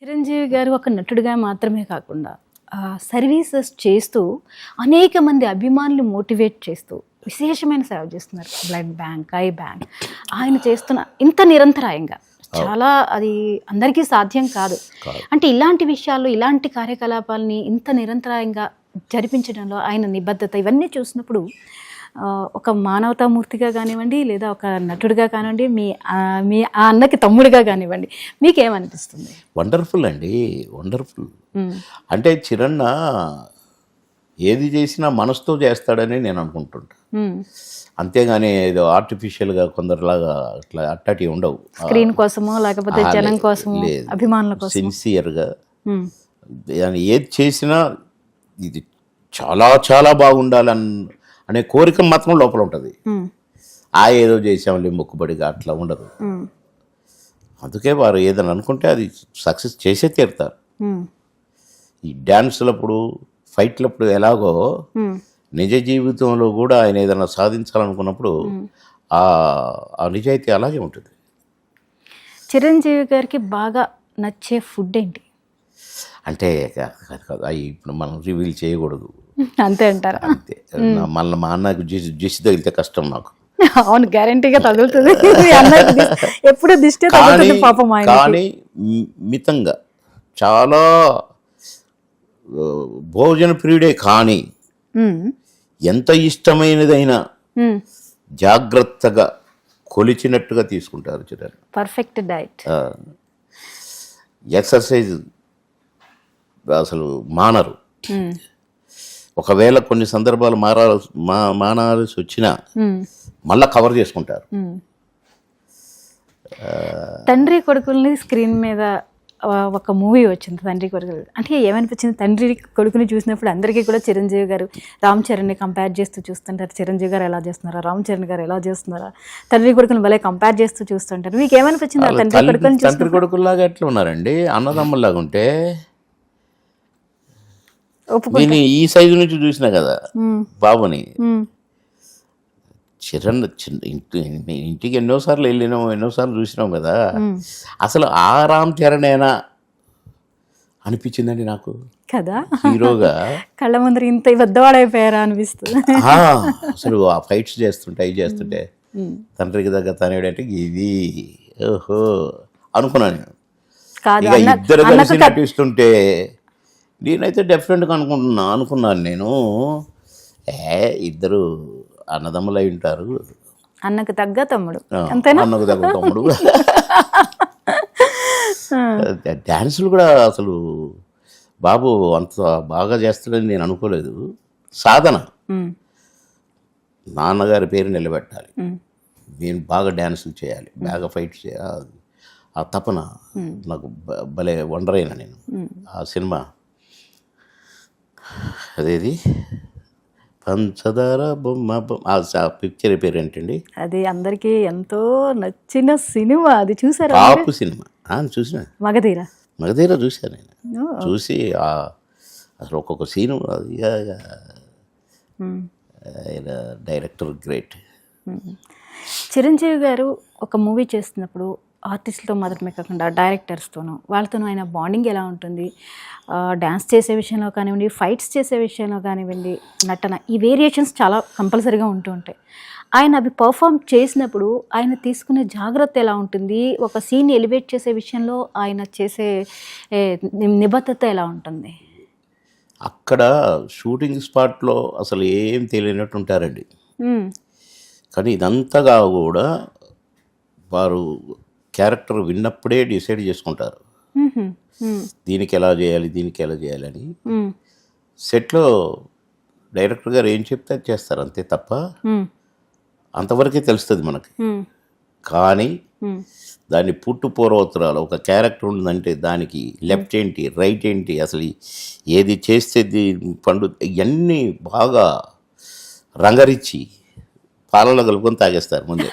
చిరంజీవి గారు ఒక నటుడిగా మాత్రమే కాకుండా సర్వీసెస్ చేస్తూ అనేక మంది అభిమానులు మోటివేట్ చేస్తూ విశేషమైన సేవ చేస్తున్నారు. బ్లడ్ బ్యాంక్, ఐ బ్యాంక్ ఆయన చేస్తున్న ఇంత నిరంతరాయంగా చాలా అది అందరికీ సాధ్యం కాదు. అంటే ఇలాంటి విషయాల్లో ఇలాంటి కార్యకలాపాలని ఇంత నిరంతరాయంగా జరిపించడంలో ఆయన నిబద్ధత ఇవన్నీ చూసినప్పుడు ఒక మానవతామూర్తిగా కానివ్వండి, లేదా ఒక నటుడిగా కానివ్వండి, మీ ఆ అన్నకి తమ్ముడిగా కానివ్వండి, మీకేమనిపిస్తుంది? వండర్ఫుల్ అండి, వండర్ఫుల్. అంటే చిరన్న ఏది చేసినా మనసుతో చేస్తాడని నేను అనుకుంటుంటా. అంతేగాని ఏదో ఆర్టిఫిషియల్గా కొందరులాగా అట్లా అట్టటి ఉండవు. స్క్రీన్ కోసమో లేకపోతే జనం కోసమో అభిమానుల కోసం సిన్సియర్గా ఏది చేసినా ఇది చాలా చాలా బాగుండాలి అనే కోరిక మాత్రం లోపల ఉంటుంది. ఏదో చేసాంలే మొక్కుబడిగా అట్లా ఉండదు. అందుకే వారు ఏదని అనుకుంటే అది సక్సెస్ చేసే తీరుతారు. ఈ డ్యాన్సులప్పుడు, ఫైట్లప్పుడు ఎలాగో నిజ జీవితంలో కూడా ఆయన ఏదైనా సాధించాలనుకున్నప్పుడు ఆ నిజాయితీ అలాగే ఉంటుంది. చిరంజీవి గారికి బాగా నచ్చే ఫుడ్ ఏంటి? అంటే అవి ఇప్పుడు మనం రివీల్ చేయకూడదు. అంతే అంటారా? అంతే. మళ్ళీ మా అన్నకు జిసి తగిలితే కష్టం నాకు. అవును, గ్యారంటీగా తగులుతుంది. ఎప్పుడు దిష్టి తగులుతుంది పాపం ఆయన. కానీ మితంగా చాలా భోజన ప్రియుడే, కానీ ఎంత ఇష్టమైనదైనా జాగ్రత్తగా కొలిచినట్టుగా తీసుకుంటారు చిరారు. Perfect diet. ఎక్సర్సైజ్ అసలు మానరు. ఒకవేళ కొన్ని సందర్భాలు మానాల్సి వచ్చినా మళ్ళా కవర్ చేసుకుంటారు. తండ్రి కొడుకుల్ని స్క్రీన్ మీద ఒక మూవీ వచ్చింది, తండ్రి కొడుకులు. అంటే ఏమనిపించింది? తండ్రి కొడుకుని చూసినప్పుడు అందరికీ కూడా చిరంజీవి గారు రామ్ చరణ్ని కంపేర్ చేస్తూ చూస్తుంటారు. చిరంజీవి గారు ఎలా చేస్తున్నారా, రామ్ చరణ్ గారు ఎలా చేస్తున్నారా, తండ్రి కొడుకుని భలే కంపేర్ చేస్తూ చూస్తుంటారు. మీకు ఏమనిపించింది ఆ తండ్రి కొడుకుని? తండ్రి కొడుకుల్లాగా ఎట్లా ఉన్నారండి, అన్నదమ్ముల్లాగా ఉంటే. నేను ఈ సైజు నుంచి చూసినా కదా బాబుని. ఇంటికి ఎన్నోసార్లు వెళ్ళినాం, ఎన్నోసార్లు చూసినాం కదా. అసలు ఆ రామ్ చరణేనా అనిపించిందండి నాకు కదా. హీరోగా కళ్ళ ముందర ఇంత పెద్దవాడైపోయారా అనిపిస్తుంది. అసలు ఆ ఫైట్స్ చేస్తుంటే అవి చేస్తుంటే తండ్రికి దగ్గర తనేడంటే ఇది ఓహో అనుకున్నాను నేను. ఇక ఇద్దరు కలిసి నటిస్తుంటే నేనైతే డెఫినెట్గా అనుకున్నాను నేను, ఇద్దరు అన్నదమ్ములు అయి ఉంటారు, అన్నకు తగ్గ తమ్ముడు, అన్నకు తగ్గ తమ్ముడు. డ్యాన్సులు కూడా అసలు బాబు అంత బాగా చేస్తాడని నేను అనుకోలేదు. సాధన, నాన్నగారి పేరు నిలబెట్టాలి, నేను బాగా డ్యాన్సులు చేయాలి, బాగా ఫైట్ చేయాలి, ఆ తపన నాకు భలే వండర్ అయినా నేను. ఆ సినిమా అదేది పంచదార బొమ్మ ఆ పిక్చర్ పేరు ఏంటండి? అది అందరికీ ఎంతో నచ్చిన సినిమా. అది చూసారా? Top cinema. చూసిన మగధీర చూసాను నేను. చూసి అసలు ఒక్కొక్క సీను డైరెక్టర్ గ్రేట్. చిరంజీవి గారు ఒక మూవీ చేస్తున్నప్పుడు ఆర్టిస్టులతో మాత్రమే కాకుండా డైరెక్టర్స్తోనూ వాళ్ళతోనూ ఆయన బాండింగ్ ఎలా ఉంటుంది? డ్యాన్స్ చేసే విషయంలో కానివ్వండి, ఫైట్స్ చేసే విషయంలో కానివ్వండి, నటన, ఈ వేరియేషన్స్ చాలా కంపల్సరీగా ఉంటూ ఉంటాయి. ఆయన అవి పర్ఫామ్ చేసినప్పుడు ఆయన తీసుకునే జాగ్రత్త ఎలా ఉంటుంది? ఒక సీన్ ఎలివేట్ చేసే విషయంలో ఆయన చేసే నిబద్ధత ఎలా ఉంటుంది? అక్కడ షూటింగ్ స్పాట్లో అసలు ఏం తెలియనట్టు ఉంటారండి. కానీ ఇదంతగా కూడా వారు క్యారెక్టర్ విన్నప్పుడే డిసైడ్ చేసుకుంటారు, దీనికి ఎలా చేయాలి, దీనికి ఎలా చేయాలని. సెట్లో డైరెక్టర్ గారు ఏం చెప్తే చేస్తారు అంతే తప్ప, అంతవరకే తెలుస్తుంది మనకి. కానీ దాన్ని పుట్టు పూర్వోత్తరాలు ఒక క్యారెక్టర్ ఉందంటే దానికి లెఫ్ట్ ఏంటి, రైట్ ఏంటి, అసలు ఏది చేస్తే పండు, ఇవన్నీ బాగా రంగరిచ్చి పాలలో కలుపుకొని తాగేస్తారు ముందే.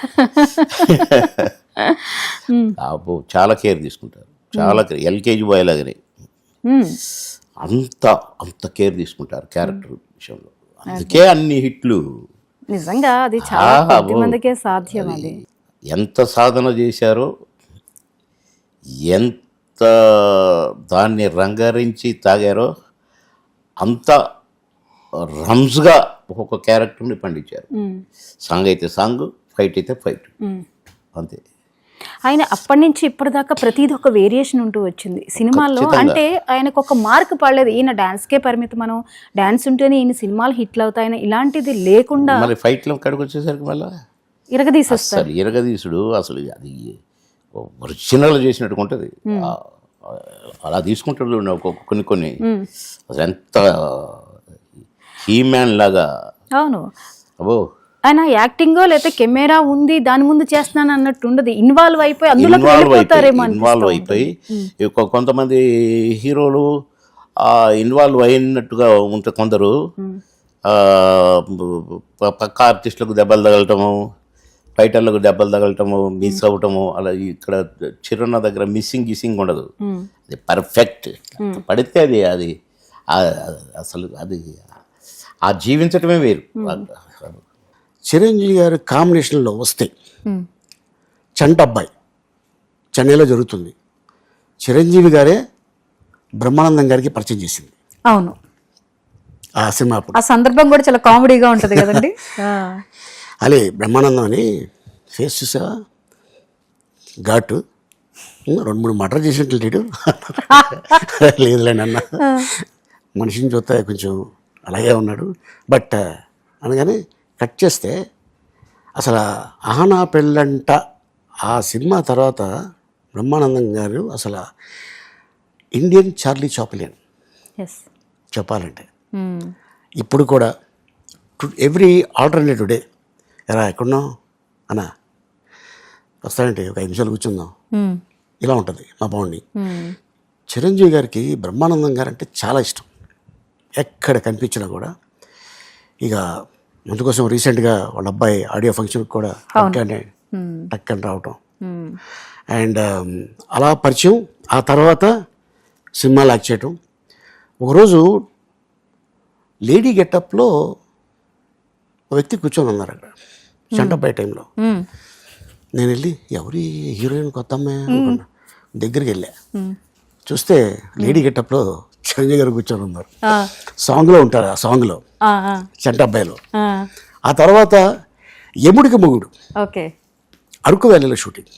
చాలా కేర్ తీసుకుంటారు, చాలా కేర్. ఎల్కేజీ బాయ్ లాగానే అంత కేర్ తీసుకుంటారు క్యారెక్టర్ విషయంలో. అందుకే అన్ని హిట్లు. నిజంగా అది చాలా కొద్ది మందికే సాధ్యం. అది ఎంత సాధన చేశారో, ఎంత దాన్ని రంగరించి తాగారో అంత రమ్స్గా ఒక్కొక్క క్యారెక్టర్ని పండించారు. సాంగ్ అయితే సాంగ్, ఫైట్ అయితే ఫైట్, అంతే. ఆయన అప్పటి నుంచి ఇప్పటిదాకా ప్రతిదీ ఒక వేరియేషన్ ఉంటూ వచ్చింది సినిమాల్లో. అంటే ఆయనకు ఒక మార్క్ పడలేదు, ఈయన డాన్స్కే పరిమితం, మనం డాన్స్ ఉంటేనే ఈయన సినిమాలు హిట్లు అవుతాయని ఇలాంటిది లేకుండా మళ్ళీ ఫైట్లో కడికి వచ్చేసరికి మళ్ళీ ఇరగదీసేస్తారు. అసలు ఇరగదీసుడు అసలు అది ఒరిజినల్ చేసినట్టుగా ఉంటుంది. అలా తీసుకుంటాడు కొన్ని అసలు ఎంత హీమ్యాన్ లాగా. అవును, అబ్బో ఆయన యాక్టింగో లేకపోతే కెమెరా ఉంది దాని ముందు చేస్తున్నాను అన్నట్టు ఉండదు, ఇన్వాల్వ్ అయిపోయి అందులో ఇన్వాల్వ్ అయిపోయి కొంతమంది హీరోలు ఇన్వాల్వ్ అయినట్టుగా ఉంటే కొందరు పక్క ఆర్టిస్టులకు దెబ్బలు తగలటము, ఫైటర్లకు దెబ్బలు తగలటము, మిస్ అవ్వటము, అలా ఇక్కడ చిరున్న దగ్గర గిస్సింగ్ ఉండదు. అది పర్ఫెక్ట్ పడితే అది అసలు అది ఆ జీవించటమే వేరు. చిరంజీవి గారి కాంబినేషన్లో వస్తే చంటబ్బాయి చెన్నైలో జరుగుతుంది. చిరంజీవి గారే బ్రహ్మానందం గారికి పరిచయం చేసింది. అవును, ఆ సినిమా అప్పుడు ఆ సందర్భం కూడా చాలా కామెడీగా ఉంటుంది కదండి. అలే బ్రహ్మానందం అని ఫేస్ చూసా ఘాటు 2-3 మర్డర్ చేసినట్లు లేడు. లేదులేండి అన్న, మనిషిని చూస్తే కొంచెం అలాగే ఉన్నాడు. బట్ అనగానే కట్ చేస్తే అసలు ఆహనా పెళ్ళంట ఆ సినిమా తర్వాత బ్రహ్మానందం గారు అసలు ఇండియన్ చార్లీ చాప్లిన్ చెప్పాలంటే. ఇప్పుడు కూడా ఎవ్రీ ఆల్టర్నేటివ్ డే ఎలా ఎక్కడున్నావు అన్నా వస్తానంటే ఒక 5 నిమిషాలు కూర్చుందాం, ఇలా ఉంటుంది మా బాగుండి. చిరంజీవి గారికి బ్రహ్మానందం గారు అంటే చాలా ఇష్టం. ఎక్కడ కనిపించినా కూడా ఇక అందుకోసం రీసెంట్గా వాళ్ళ అబ్బాయి ఆడియో ఫంక్షన్కి కూడా టక్కని రావటం అండ్ అలా పరిచయం. ఆ తర్వాత సినిమాలు యాక్ట్ చేయటం. ఒకరోజు లేడీ గెటప్లో ఒక వ్యక్తి కూర్చొని ఉన్నారు అక్కడ చంటబ్బాయి టైంలో. నేను వెళ్ళి ఎవరి హీరోయిన్ కొత్త అమ్మాయి అనుకున్నా, దగ్గరికి వెళ్ళా. చూస్తే లేడీ గెటప్లో చిరంజీవి గారు కూర్చొని ఉన్నారు. సాంగ్లో ఉంటారు, ఆ సాంగ్లో చంటబ్బాయిలో. ఆ తర్వాత యముడికి మొగుడు అరకు వ్యాలీలో షూటింగ్.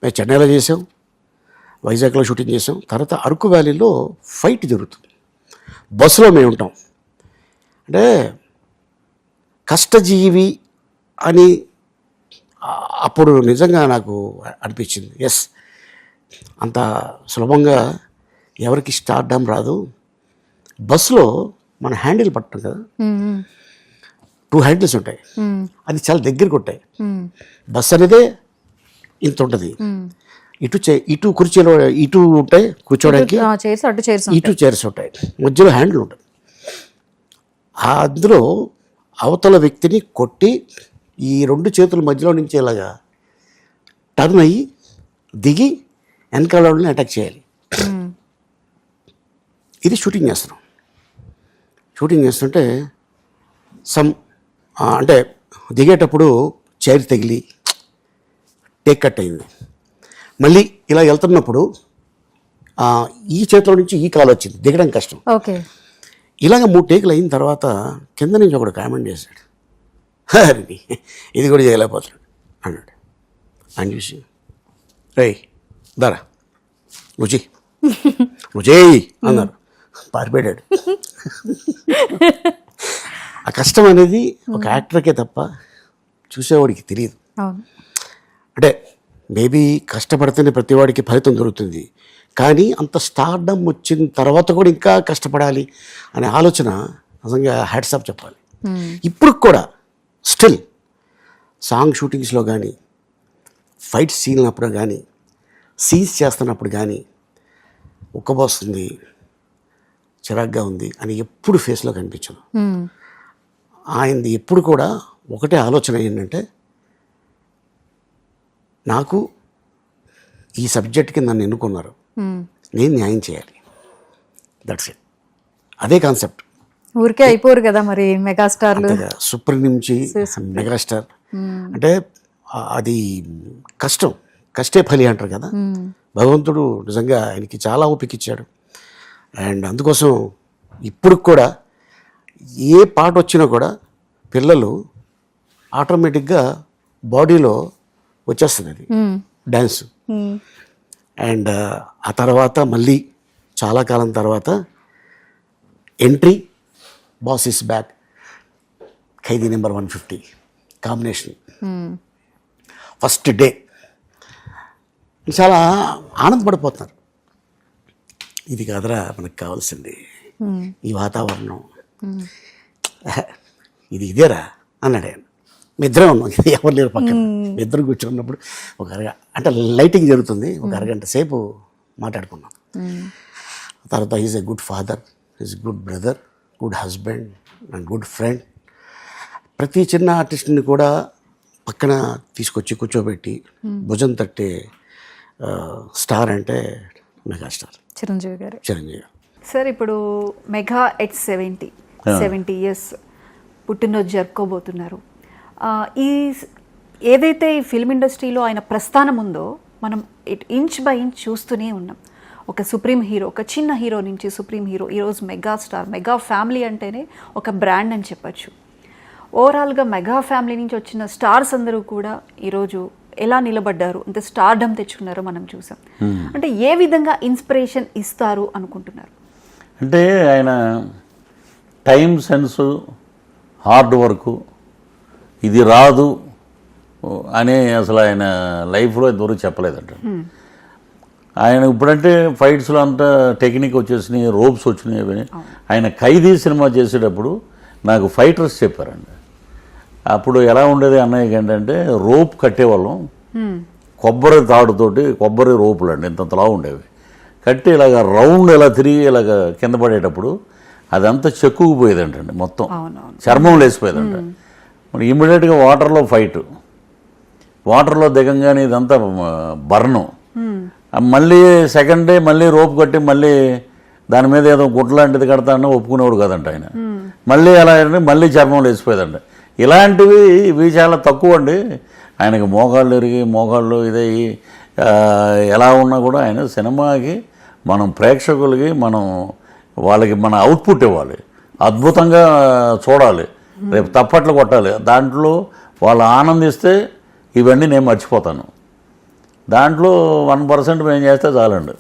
మేము చెన్నైలో చేసాం, వైజాగ్లో షూటింగ్ చేసాం. తర్వాత అరకు వ్యాలీలో ఫైట్ జరుగుతుంది. బస్సులో మేము ఉంటాం. అంటే కష్టజీవి అని అప్పుడు నిజంగా నాకు అనిపించింది. ఎస్, అంత సులభంగా ఎవరికి స్టార్డమ్ రాదు. బస్సులో మన హ్యాండిల్ పట్టం కదా, 2 హ్యాండిల్స్ ఉంటాయి, అది చాలా దగ్గరికి ఉంటాయి. బస్సు అనేదే ఇంత ఉంటుంది. ఇటు కుర్చీలో ఇటు ఉంటాయి కూర్చోడానికి, ఇటు చైర్స్ ఉంటాయి, మధ్యలో హ్యాండిల్ ఉంటుంది. అందులో అవతల వ్యక్తిని కొట్టి ఈ 2 చేతుల మధ్యలో నుంచి ఇలాగా టర్న్ అయ్యి దిగి వెనకాల వాళ్ళని అటాక్ చేయాలి. ఇది షూటింగ్ చేస్తున్నాం. షూటింగ్ చేస్తుంటే అంటే దిగేటప్పుడు చైర్ తగిలి టేక్ కట్ అయింది. మళ్ళీ ఇలా వెళ్తున్నప్పుడు ఈ చేతిలో నుంచి ఈ కాలు వచ్చింది, దిగడం కష్టం. ఇలాగ 3 టేకులు అయిన తర్వాత కింద నుంచి ఒకడు కామెంట్ చేశాడు, ఇది కూడా చేయలేకపోతున్నాడు అన్నాడు. అని చూసి రేయ్ దారా నువ్వు చేయి అన్నారు. పారిపోయాడు. ఆ కష్టం అనేది ఒక యాక్టర్కే తప్ప చూసేవాడికి తెలియదు. అంటే మేబీ కష్టపడితేనే ప్రతివాడికి ఫలితం దొరుకుతుంది, కానీ అంత స్టార్డమ్ వచ్చిన తర్వాత కూడా ఇంకా కష్టపడాలి అనే ఆలోచన నిజంగా హ్యాట్స్ ఆఫ్ చెప్పాలి. ఇప్పుడు కూడా స్టిల్ సాంగ్ షూటింగ్స్లో కానీ, ఫైట్ సీన్లప్పుడు కానీ, సీన్స్ చేస్తున్నప్పుడు కానీ ఉక్కబోస్తుంది, చిరాగ్గా ఉంది అని ఎప్పుడు ఫేస్లో కనిపించదు. ఆయనది ఎప్పుడు కూడా ఒకటే ఆలోచన ఏంటంటే, నాకు ఈ సబ్జెక్ట్కి నన్ను ఎన్నుకున్నారు, నేను న్యాయం చేయాలి. That's it. అదే కాన్సెప్ట్. ఊరికే అయిపోరు కదా మరి మెగాస్టార్లు. సూపర్ నుంచి మెగాస్టార్ అంటే అది కష్టే ఫలి అంటారు కదా. భగవంతుడు నిజంగా ఆయనకి చాలా ఓపిక ఇచ్చాడు. అండ్ అందుకోసం ఇప్పుడు కూడా ఏ పాట వచ్చినా కూడా పిల్లలు ఆటోమేటిక్గా బాడీలో వచ్చేస్తుంది అది డ్యాన్స్. అండ్ ఆ తర్వాత మళ్ళీ చాలా కాలం తర్వాత entry boss is back, Khaidi number 150 combination first day చాలా ఆనందపడిపోతున్నారు. ఇది కాదురా మనకు కావాల్సింది, ఈ వాతావరణం ఇదేరా అన్నాడు ఆయన. మీ ఇద్దరే ఉన్నాం, ఎవరు లేరు పక్కన. మీ ఇద్దరు కూర్చున్నప్పుడు ఒక అంటే లైటింగ్ జరుగుతుంది, ఒక అరగంట సేపు మాట్లాడుకున్నాం. తర్వాత is a good father, is good brother, good husband and good friend. ప్రతి చిన్న ఆర్టిస్ట్ని కూడా పక్కన తీసుకొచ్చి కూర్చోబెట్టి భుజం తట్టే స్టార్ అంటే మెగాస్టార్ చిరంజీవి గారు. చిరంజీవి. సార్ ఇప్పుడు మెగా ఎట్ 70 ఇయర్స్ పుట్టినరోజు జరుపుకోబోతున్నారు. ఈ ఏదైతే ఈ ఫిల్మ్ ఇండస్ట్రీలో ఆయన ప్రస్థానం ఉందో మనం ఇంచ్ బై ఇంచ్ చూస్తూనే ఉన్నాం. ఒక సుప్రీం హీరో, ఒక చిన్న హీరో నుంచి సుప్రీం హీరో, ఈరోజు మెగా స్టార్. మెగా ఫ్యామిలీ అంటేనే ఒక బ్రాండ్ అని చెప్పచ్చు. ఓవరాల్గా మెగా ఫ్యామిలీ నుంచి వచ్చిన స్టార్స్ అందరూ కూడా ఈరోజు ఎలా నిలబడ్డారు, అంటే స్టార్డమ్ తెచ్చుకున్నారో మనం చూసాం. అంటే ఏ విధంగా ఇన్స్పిరేషన్ ఇస్తారు అనుకుంటున్నారు? అంటే ఆయన టైం సెన్సు, హార్డ్ వర్క్, ఇది రాదు అని అసలు ఆయన లైఫ్లో ఇంతవరకు చెప్పలేదంట. ఆయన ఇప్పుడంటే ఫైట్స్లో అంతా టెక్నిక్ వచ్చేసినాయి, రోప్స్ వచ్చినాయి. ఆయన ఖైదీ సినిమా చేసేటప్పుడు నాకు ఫైటర్స్ చెప్పారండి. అప్పుడు ఎలా ఉండేది అన్నయ్యకి ఏంటంటే రోప్ కట్టేవాళ్ళం, కొబ్బరి తాడుతోటి, కొబ్బరి రోపులు అండి ఇంతలా ఉండేవి, కట్టి ఇలాగ రౌండ్ ఇలా తిరిగి ఇలాగ కింద పడేటప్పుడు అదంతా చెక్కుకుపోయేదంటండి, మొత్తం చర్మం లేసిపోయేదంట. మరి ఇమ్మీడియట్గా వాటర్లో ఫైట్, వాటర్లో దిగంగానే ఇదంతా బర్ను. మళ్ళీ సెకండ్ డే మళ్ళీ రోప్ కట్టి మళ్ళీ దాని మీద ఏదో గుట్ట లాంటిది కడతానో ఒప్పుకునేవాడు కదంట ఆయన. మళ్ళీ అలా మళ్ళీ చర్మం లేసిపోయేదంట. ఇలాంటివి ఇవి చాలా తక్కువ అండి. ఆయనకి మోకాళ్ళు ఎరిగి మోకాళ్ళు ఇదయ్యి ఎలా ఉన్నా కూడా ఆయన సినిమాకి మనం ప్రేక్షకులకి మనం వాళ్ళకి మన అవుట్పుట్ ఇవ్వాలి, అద్భుతంగా చూడాలి, రేపు తప్పట్లు కొట్టాలి. దాంట్లో వాళ్ళు ఆనందిస్తే ఇవన్నీ నేను మర్చిపోతాను. దాంట్లో 1% మేము చేస్తే చాలండి.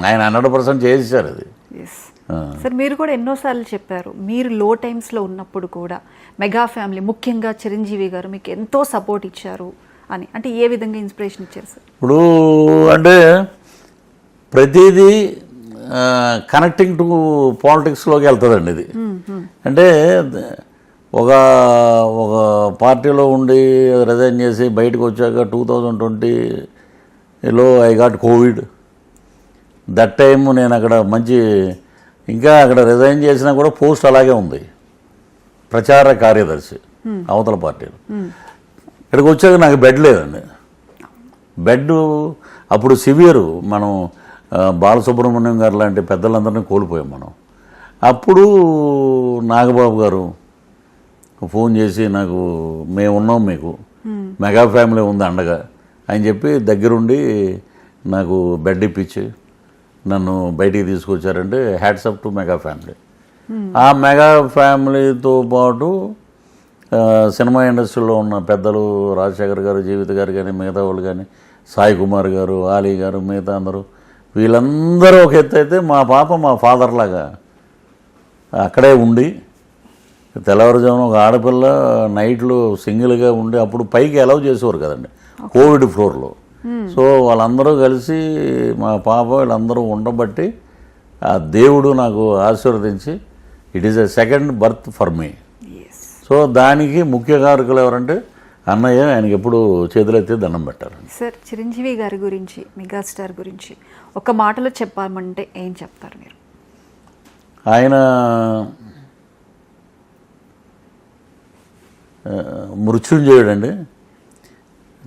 ఆయన 100% చేసేసారు అది. సార్ మీరు కూడా ఎన్నోసార్లు చెప్పారు, మీరు లో టైమ్స్లో ఉన్నప్పుడు కూడా మెగా ఫ్యామిలీ ముఖ్యంగా చిరంజీవి గారు మీకు ఎంతో సపోర్ట్ ఇచ్చారు అని. అంటే ఏ విధంగా ఇన్స్పిరేషన్ ఇచ్చారు సార్? ఇప్పుడు అంటే ప్రతిదీ కనెక్టింగ్ టు పాలిటిక్స్లోకి వెళ్తుందండి ఇది. అంటే ఒక ఒక పార్టీలో ఉండి రిజైన్ చేసి బయటకు వచ్చాక 2020లో I got covid. That time నేను అక్కడ మంచి ఇంకా అక్కడ రిజైన్ చేసినా కూడా పోస్ట్ అలాగే ఉంది, ప్రచార కార్యదర్శి అవతల పార్టీలో. ఇక్కడికి వచ్చాక నాకు బెడ్ లేదండి. బెడ్ అప్పుడు సివియరు, మనం బాలసుబ్రహ్మణ్యం గారు లాంటి పెద్దలందరినీ కోల్పోయాం మనం. అప్పుడు నాగబాబు గారు ఫోన్ చేసి నాకు మేము ఉన్నాం, మీకు మెగా ఫ్యామిలీ ఉంది అండగా అని చెప్పి దగ్గరుండి నాకు బెడ్ ఇప్పించి నన్ను బయటికి తీసుకొచ్చారంటే hats up to mega family. ఆ మెగా ఫ్యామిలీతో పాటు సినిమా ఇండస్ట్రీలో ఉన్న పెద్దలు రాజశేఖర్ గారు, జీవిత గారు కానీ, మిగతా వాళ్ళు కానీ, సాయి కుమార్ గారు, ఆలీ గారు, మిగతా అందరూ, వీళ్ళందరూ ఒక ఎత్తు అయితే మా పాప మా ఫాదర్ లాగా అక్కడే ఉండి తెల్లవారుజామున ఒక ఆడపిల్ల నైట్లు సింగిల్గా ఉండి, అప్పుడు పైకి అలౌ చేసేవారు కదండి కోవిడ్ ఫ్లోర్లో. సో వాళ్ళందరూ కలిసి మా పాప వీళ్ళందరూ ఉండబట్టి ఆ దేవుడు నాకు ఆశీర్వదించి it is a second birth for me. So దానికి ముఖ్య కారకులు ఎవరంటే అన్నయ్య. ఆయనకి ఎప్పుడు చేతులెత్తి దండం పెట్టారు. సార్ చిరంజీవి గారి గురించి, మెగాస్టార్ గురించి ఒక మాటలో చెప్పామంటే ఏం చెప్తారు మీరు? ఆయన మృత్యుంజయుడండి.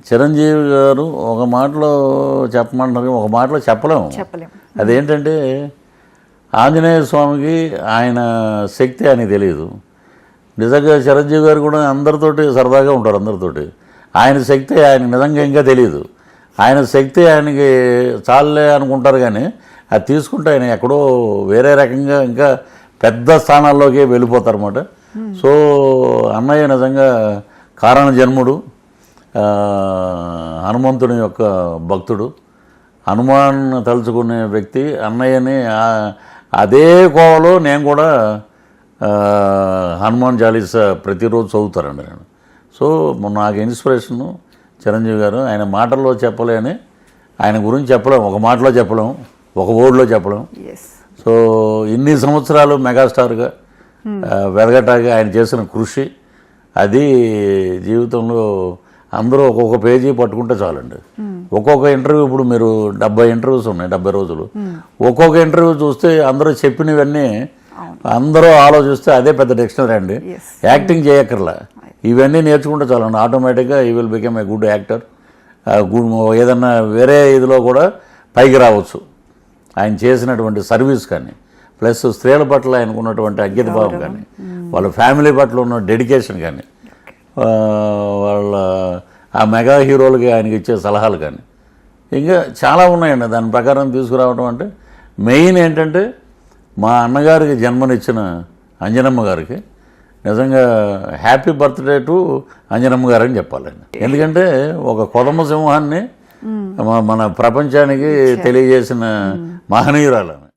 చిరంజీవి గారు ఒక మాటలో చెప్పమంటారు, ఒక మాటలో చెప్పలేము. అదేంటంటే ఆంజనేయ స్వామికి ఆయన శక్తి అని తెలియదు. నిజంగా చిరంజీవి గారు కూడా అందరితోటి సరదాగా ఉంటారు, అందరితోటి. ఆయన శక్తి ఆయన నిజంగా ఇంకా తెలియదు. ఆయన శక్తి ఆయనకి చాలే అనుకుంటారు, కానీ అది తీసుకుంటే ఆయన ఎక్కడో వేరే రకంగా ఇంకా పెద్ద స్థానాల్లోకి వెళ్ళిపోతారు అన్నమాట. సో అన్నయ్య నిజంగా కారణ జన్ముడు, హనుమంతుని యొక్క భక్తుడు, హనుమాన్ తలుచుకునే వ్యక్తి. అన్నయ్యని అదే కోవలో నేను కూడా హనుమాన్ చాలీసా ప్రతిరోజు చదువుతారండి నేను. సో నాకు ఇన్స్పిరేషను చిరంజీవి గారు. ఆయన మాటల్లో చెప్పలేని, ఆయన గురించి చెప్పలేం, ఒక మాటలో చెప్పలేం, ఒక వర్డ్లో చెప్పలేం. సో ఇన్ని సంవత్సరాలు మెగాస్టార్గా వెదగటానికి ఆయన చేసిన కృషి, అది జీవితంలో అందరూ ఒక్కొక్క పేజీ పట్టుకుంటే చాలండి. ఒక్కొక్క ఇంటర్వ్యూ, ఇప్పుడు మీరు 70 ఇంటర్వ్యూస్ ఉన్నాయి, 70 రోజులు. ఒక్కొక్క ఇంటర్వ్యూ చూస్తే అందరూ చెప్పినవన్నీ అందరూ ఆలోచిస్తే అదే పెద్ద డిక్షనరీ అండి. యాక్టింగ్ చేయక్కర్లా, ఇవన్నీ నేర్చుకుంటే చాలండి. ఆటోమేటిక్గా ఈ will become a good actor. ఏదన్నా వేరే ఇదిలో కూడా పైకి రావచ్చు. ఆయన చేసినటువంటి సర్వీస్ కానీ, ప్లస్ స్త్రీల పట్ల ఆయనకున్నటువంటి అంకితభావం కానీ, వాళ్ళ ఫ్యామిలీ పట్ల ఉన్న డెడికేషన్ కానీ, వాళ్ళ ఆ మెగా హీరోలకి ఆయనకి ఇచ్చే సలహాలు కానీ, ఇంకా చాలా ఉన్నాయండి. దాని ప్రకారం తీసుకురావడం అంటే మెయిన్ ఏంటంటే మా అన్నగారికి జన్మనిచ్చిన అంజనమ్మ గారికి నిజంగా హ్యాపీ బర్త్డే టు అంజనమ్మ గారు అని చెప్పాలండి. ఎందుకంటే ఒక కొదమ సింహాన్ని మన ప్రపంచానికి తెలియజేసిన మహనీయురాలు.